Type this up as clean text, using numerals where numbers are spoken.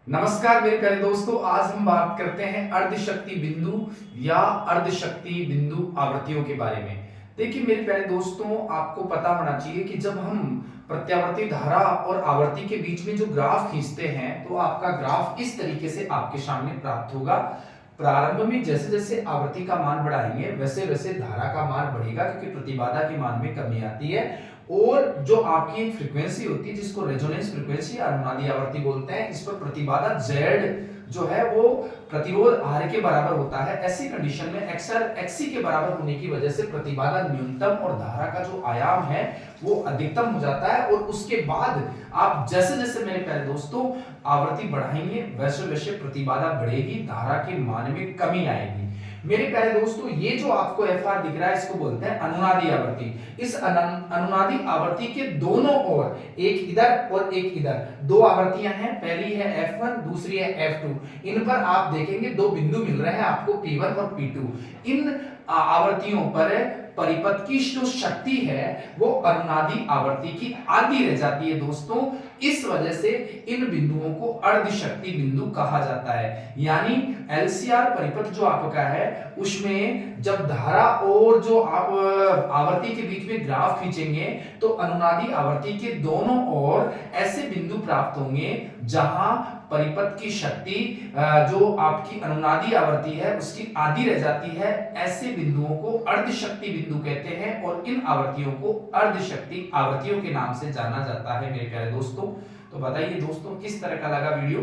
नमस्कार मेरे प्यारे दोस्तों, आज हम बात करते हैं अर्धशक्ति बिंदु या अर्धशक्ति बिंदु आवृत्तियों के बारे में। देखिए मेरे प्यारे दोस्तों, आपको पता होना चाहिए कि जब हम प्रत्यावर्ती धारा और आवर्ती के बीच में जो ग्राफ खींचते हैं तो आपका ग्राफ इस तरीके से आपके सामने प्राप्त होगा। प्रारंभ में जैसे जैसे आवर्ती का मान बढ़ाएंगे वैसे वैसे धारा का मान बढ़ेगा, क्योंकि प्रतिबाधा के मान में कमी आती है। और जो आपकी एक फ्रीक्वेंसी होती है जिसको रेजोनेंस फ्रीक्वेंसी या अनुनादी आवर्ती बोलते हैं, इस पर प्रतिबाधा Z जो है वो प्रतिरोध R के बराबर होता है। ऐसी कंडीशन में XR XC के बराबर होने की वजह से प्रतिबाधा न्यूनतम और धारा का जो आयाम है वो अधिकतम हो जाता है। और उसके बाद आप जैसे जैसे मेरे प्यारे दोस्तों आवृत्ति बढ़ाएंगे वैसे वैसे प्रतिबाधा बढ़ेगी, धारा के मान में कमी आएगी। मेरे प्यारे दोस्तों, ये जो आपको FR दिख रहा है इसको बोलते हैं अनुनादी आवर्ती। इस अनुनादी आवर्ती के दोनों ओर, एक इधर और एक इधर, दो आवर्तियां हैं। पहली है F1, दूसरी है F2। इन पर आप देखेंगे दो बिंदु मिल रहे हैं आपको, P1 और P2। इन आवर्तियों पर परिपथ की जो शक्ति है वो अनुनादी आवर्ती की आधी रह जाती है दोस्तों। इस वजह से इन बिंदुओं को अर्धशक्ति बिंदु कहा जाता है। यानी LCR परिपथ जो आपका है उसमें जब धारा और जो आप आवर्ती के बीच में ग्राफ खींचेंगे तो अनुनादी आवर्ती के दोनों ओर ऐसे बिंदु प्राप्त होंगे जहां परिपथ की शक्ति जो आपकी अनुनादी आवर्ती है उसकी आधी रह जाती है। ऐसे बिंदुओं को अर्धशक्ति बिंदु कहते हैं और इन आवर्तियों को अर्धशक्ति आवर्तियों के नाम से जाना जाता है मेरे प्यारे दोस्तों। तो बताइए दोस्तों, किस तरह का लगा वीडियो।